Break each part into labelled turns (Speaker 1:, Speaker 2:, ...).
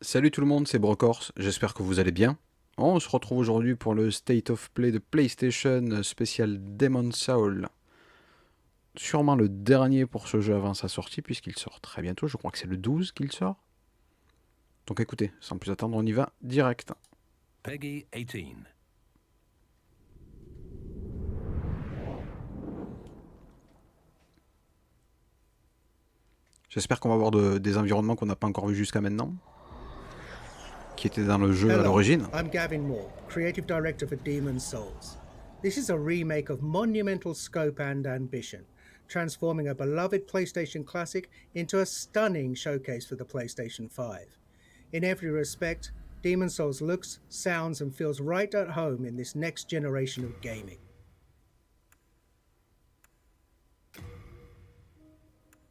Speaker 1: Salut tout le monde, c'est Brocorse, j'espère que vous allez bien. On se retrouve aujourd'hui pour le State of Play de PlayStation spécial Demon's Soul. Sûrement le dernier pour ce jeu avant sa sortie, puisqu'il sort très bientôt, je crois que c'est le 12 qu'il sort. Donc écoutez, sans plus attendre, on y va direct.
Speaker 2: Peggy 18.
Speaker 1: J'espère qu'on va avoir des environnements qu'on n'a pas encore vus jusqu'à maintenant, qui étaient dans le jeu à
Speaker 3: Hello,
Speaker 1: l'origine.
Speaker 3: I'm Gavin Moore, Creative Director for Demon's Souls. This is a remake of monumental scope and ambition, transforming a beloved PlayStation classic into a stunning showcase for the PlayStation 5. In every respect, Demon's Souls looks, sounds, and feels right at home in this next generation of gaming.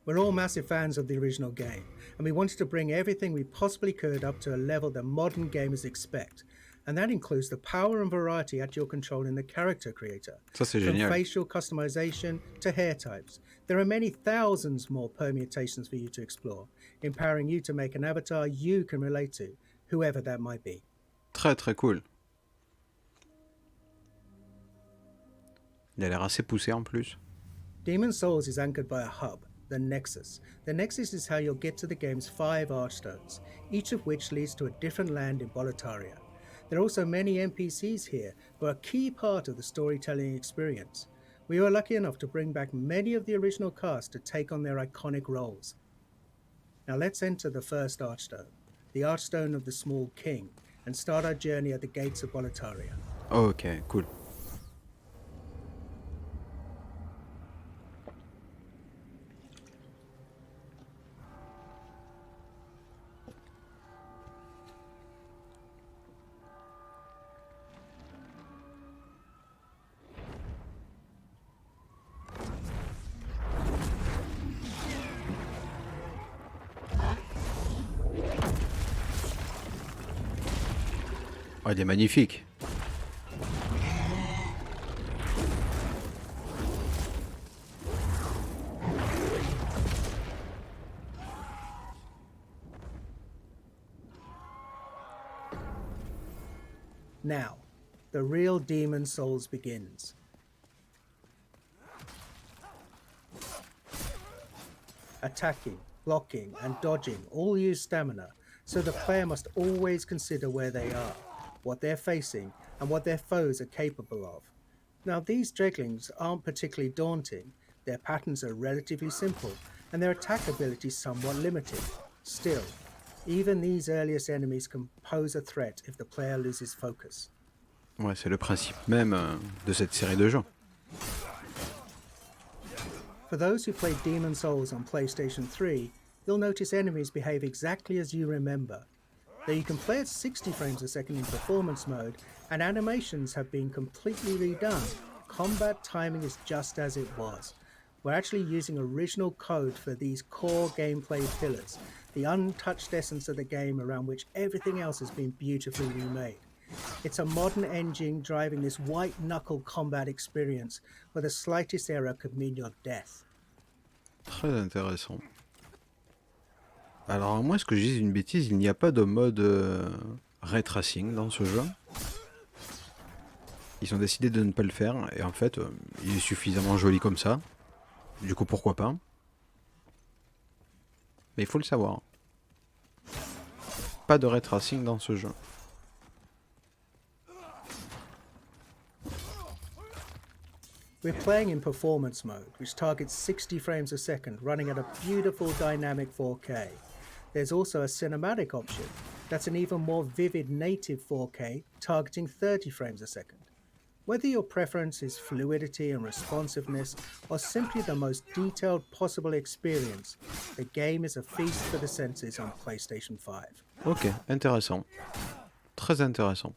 Speaker 3: We're all massive fans of the original game, and we wanted to bring everything we possibly could up to a level that modern gamers expect. And that includes the power and variety at your control in the character creator.
Speaker 1: Ça c'est
Speaker 3: From
Speaker 1: génial.
Speaker 3: facial customization to hair types. There are many thousands more permutations for you to explore, empowering you to make an avatar you can relate to, whoever that might be.
Speaker 1: Très très cool. Il a l'air assez poussé en plus.
Speaker 3: Demon's Souls is anchored by a hub, the Nexus. The Nexus is how you'll get to the game's 5 Archstones, each of which leads to a different land in Boletaria. There are also many NPCs here who are a key part of the storytelling experience. We were lucky enough to bring back many of the original cast to take on their iconic roles. Now let's enter the first Archstone, the Archstone of the Small King, and start our journey at the gates of Boletaria.
Speaker 1: Ok, cool. Oh, il est magnifique.
Speaker 3: Now, the real Demon's Souls begins. Attacking, blocking, and dodging all use stamina, so the player must always consider where they are, what they're facing, and what their foes are capable of. Now, these dreglings aren't particularly daunting, their patterns are relatively simple, and their attack ability somewhat limited. Still, even these earliest enemies can pose a threat if the player loses focus.
Speaker 1: Ouais, c'est le principe même de cette série de jeux.
Speaker 3: For those who played Demon's Souls on PlayStation 3, you'll notice enemies behave exactly as you remember. Though you can play at 60 frames a second in performance mode, and animations have been completely redone, combat timing is just as it was. We're actually using original code for these core gameplay pillars, the untouched essence of the game around which everything else has been beautifully remade. It's a modern engine driving this white-knuckle combat experience where the slightest error could mean your death.
Speaker 1: Très intéressant. Alors moi, est-ce que je dis une bêtise, il n'y a pas de mode ray tracing dans ce jeu. Ils ont décidé de ne pas le faire, et en fait, il est suffisamment joli comme ça. Du coup, pourquoi pas. Mais il faut le savoir. Pas de ray tracing dans ce jeu.
Speaker 3: We're playing in performance mode, which targets 60 frames a second, running at a beautiful dynamic 4K. There's also a cinematic option that's an even more vivid native 4K, targeting 30 frames a second. Whether your preference is fluidity and responsiveness, or simply the most detailed possible experience, the game is a feast for the senses on PlayStation 5.
Speaker 1: Ok, intéressant. Très intéressant.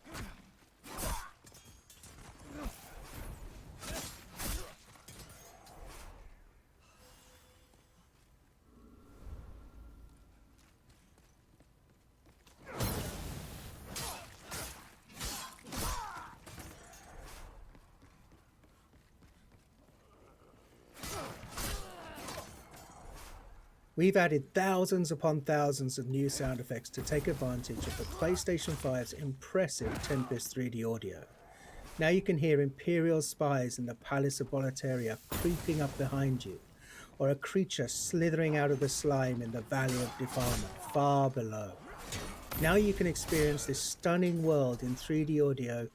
Speaker 3: We've added thousands upon thousands of new sound effects to take advantage of the PlayStation 5's impressive Tempest 3D audio. Now you can hear Imperial spies in the Palace of Latria creeping up behind you, or a creature slithering out of the slime in the Valley of Defilement far below. Now you can experience this stunning world in 3D audio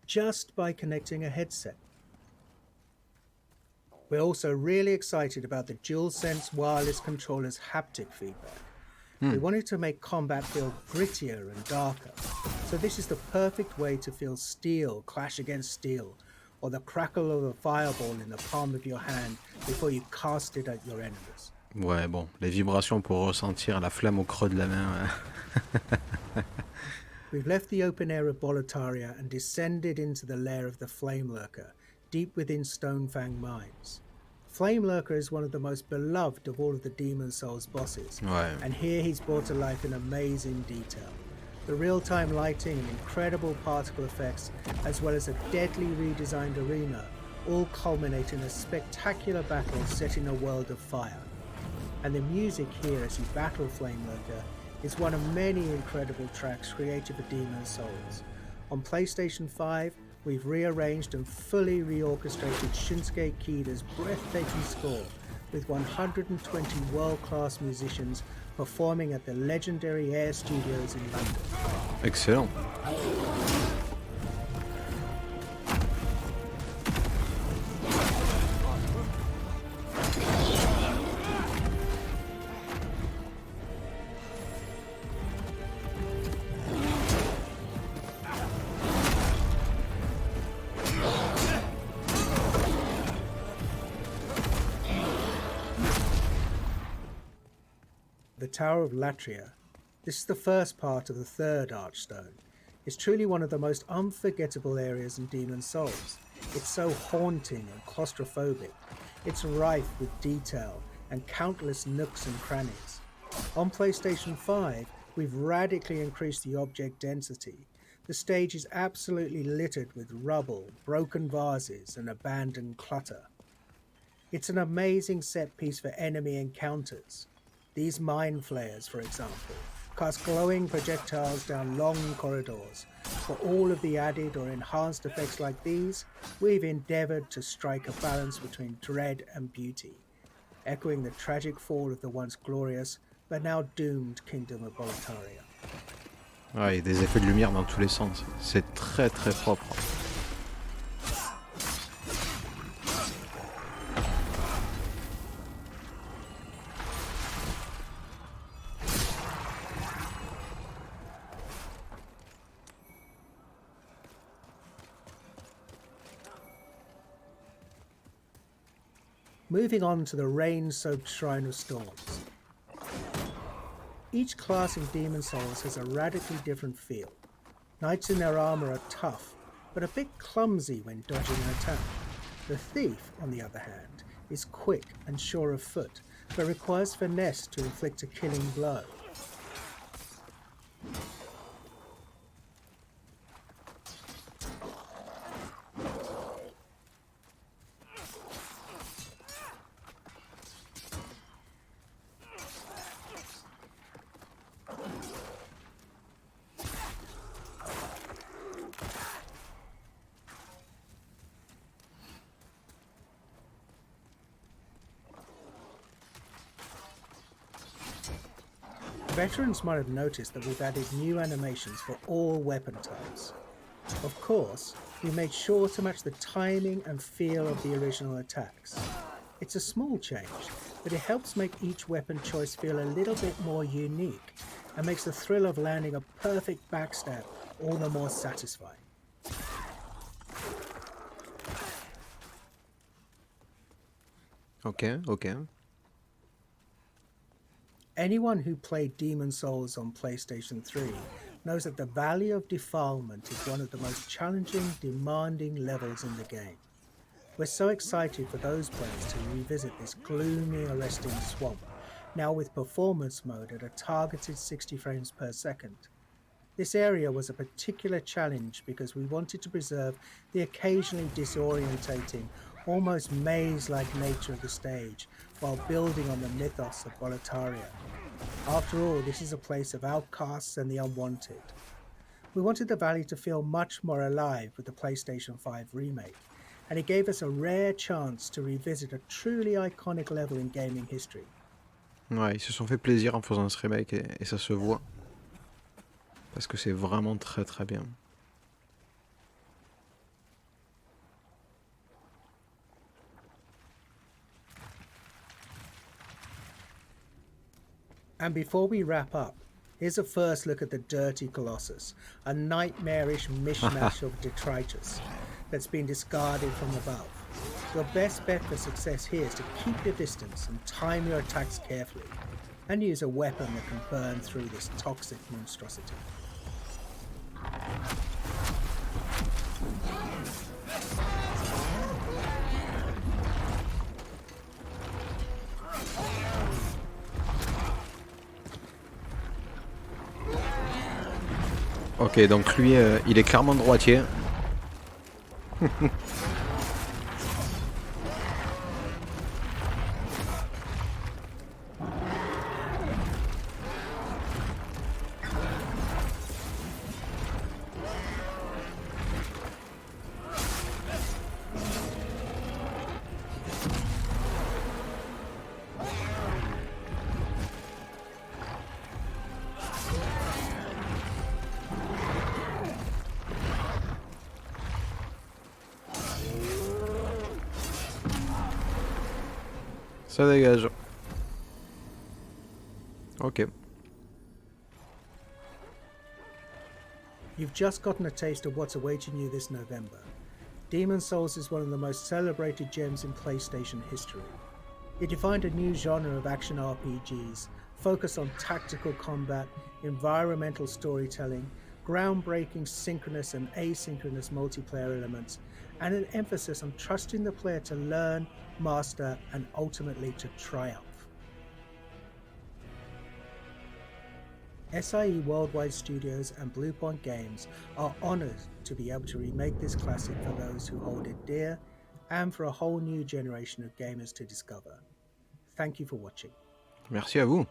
Speaker 3: just by connecting a headset. We're also really excited about the DualSense wireless controller's haptic feedback. We wanted to make combat feel grittier and darker, so this is the perfect way to feel steel clash against steel, or the crackle of a fireball in the palm of your hand before you cast it at your enemies.
Speaker 1: Ouais, bon, les vibrations pour ressentir la flamme au creux de la main.
Speaker 3: We've left the open air of Boletaria and descended into the lair of the Flameworker, deep within Stonefang Mines. Flameworker is one of the most beloved of all of the Demon Souls bosses,
Speaker 1: Ouais.
Speaker 3: and here he's brought to life in amazing detail. The real-time lighting and incredible particle effects, as well as a deadly redesigned arena, all culminate in a spectacular battle set in a world of fire. And the music here as you battle Flameworker is one of many incredible tracks created for Demon Souls. On PlayStation 5, we've rearranged and fully reorchestrated Shinsuke Kida's breathtaking score with 120 world-class musicians performing at the legendary Air Studios in London.
Speaker 1: Excellent.
Speaker 3: The Tower of Latria. This is the first part of the third Archstone. It's truly one of the most unforgettable areas in Demon Souls. It's so haunting and claustrophobic. It's rife with detail and countless nooks and crannies. On PlayStation 5, we've radically increased the object density. The stage is absolutely littered with rubble, broken vases, and abandoned clutter. It's an amazing set piece for enemy encounters. These mind flayers, for example, cast glowing projectiles down long corridors. For all of the added or enhanced effects like these, we've endeavoured to strike a balance between dread and beauty, echoing the tragic fall of the once glorious but now doomed kingdom of Boletaria.
Speaker 1: Ouais, il y a des effets de lumière dans tous les sens. C'est très très propre.
Speaker 3: Moving on to the rain-soaked Shrine of Storms. Each class in Demon Souls has a radically different feel. Knights in their armour are tough, but a bit clumsy when dodging an attack. The Thief, on the other hand, is quick and sure of foot, but requires finesse to inflict a killing blow. Veterans might have noticed that we've added new animations for all weapon types. Of course, we made sure to match the timing and feel of the original attacks. It's a small change, but it helps make each weapon choice feel a little bit more unique and makes the thrill of landing a perfect backstab all the more satisfying.
Speaker 1: Ok.
Speaker 3: Anyone who played Demon Souls on PlayStation 3 knows that the Valley of Defilement is one of the most challenging, demanding levels in the game. We're so excited for those players to revisit this gloomy, arresting swamp, now with performance mode at a targeted 60 frames per second. This area was a particular challenge because we wanted to preserve the occasionally disorientating almost maze-like nature of the stage while building on the mythos of Latria. After all, this is a place of outcasts and the unwanted. We wanted the valley to feel much more alive with the PlayStation 5 remake, and it gave us a rare chance to revisit a truly iconic level in gaming history.
Speaker 1: Ouais, ils se sont fait plaisir en faisant ce remake et ça se voit. Parce que c'est vraiment très très bien.
Speaker 3: And before we wrap up, here's a first look at the Dirty Colossus, a nightmarish mishmash of detritus that's been discarded from above. Your best bet for success here is to keep your distance and time your attacks carefully, and use a weapon that can burn through this toxic monstrosity.
Speaker 1: Ok, donc lui, il est clairement droitier. Ça dégage. Ok.
Speaker 3: You've just gotten a taste of what's awaiting you this November. Demon's Souls is one of the most celebrated gems in PlayStation history. It defined a new genre of action RPGs, focused on tactical combat, environmental storytelling, groundbreaking synchronous and asynchronous multiplayer elements, and an emphasis on trusting the player to learn, master, and ultimately to triumph. SIE Worldwide Studios and Bluepoint Games are honoured to be able to remake this classic for those who hold it dear, and for a whole new generation of gamers to discover. Thank you for watching.
Speaker 1: Merci à vous.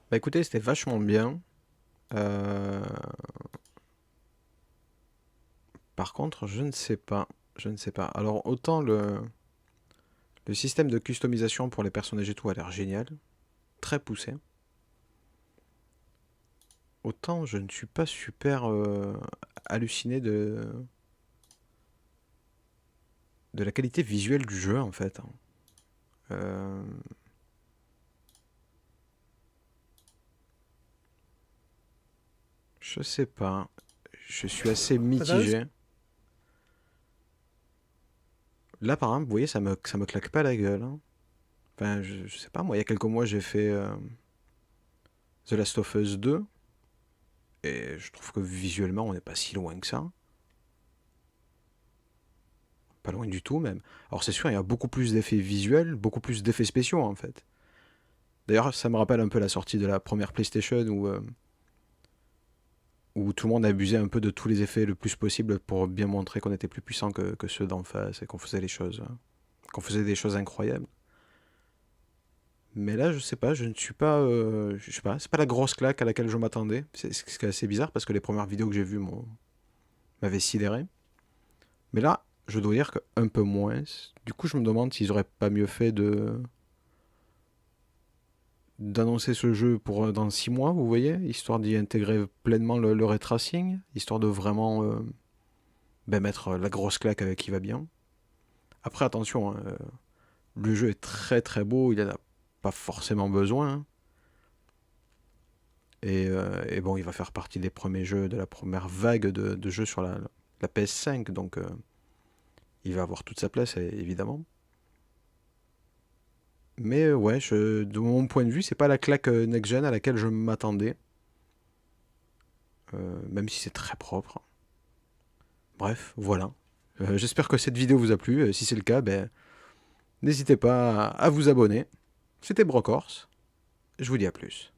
Speaker 1: Bah écoutez, c'était vachement bien. Par contre, je ne sais pas. Alors, autant le système de customisation pour les personnages et tout a l'air génial. Très poussé. Autant je ne suis pas super halluciné de la qualité visuelle du jeu, en fait. Je sais pas. Je suis assez mitigé. Là, par exemple, vous voyez, ça me claque pas la gueule. Hein. Enfin, je sais pas, moi, il y a quelques mois, j'ai fait The Last of Us 2. Et je trouve que visuellement, on n'est pas si loin que ça. Pas loin du tout, même. Alors, c'est sûr, il y a beaucoup plus d'effets visuels, beaucoup plus d'effets spéciaux, en fait. D'ailleurs, ça me rappelle un peu la sortie de la première PlayStation où tout le monde abusait un peu de tous les effets le plus possible pour bien montrer qu'on était plus puissant que ceux d'en face et qu'on faisait qu'on faisait des choses incroyables. Mais là, je sais pas, je sais pas, c'est pas la grosse claque à laquelle je m'attendais. C'est assez bizarre parce que les premières vidéos que j'ai vues m'avaient sidéré. Mais là, je dois dire qu'un peu moins. Du coup, je me demande s'ils auraient pas mieux fait d'annoncer ce jeu pour dans 6 mois, vous voyez, histoire d'y intégrer pleinement le ray tracing, histoire de vraiment mettre la grosse claque avec qui va bien. Après, attention, hein, le jeu est très très beau, il en a pas forcément besoin. Hein. Et bon, il va faire partie des premiers jeux, de la première vague de jeux sur la PS5, donc il va avoir toute sa place, évidemment. Mais ouais, de mon point de vue, c'est pas la claque next-gen à laquelle je m'attendais. Même si c'est très propre. Bref, voilà. J'espère que cette vidéo vous a plu. Si c'est le cas, n'hésitez pas à vous abonner. C'était Brocorse. Je vous dis à plus.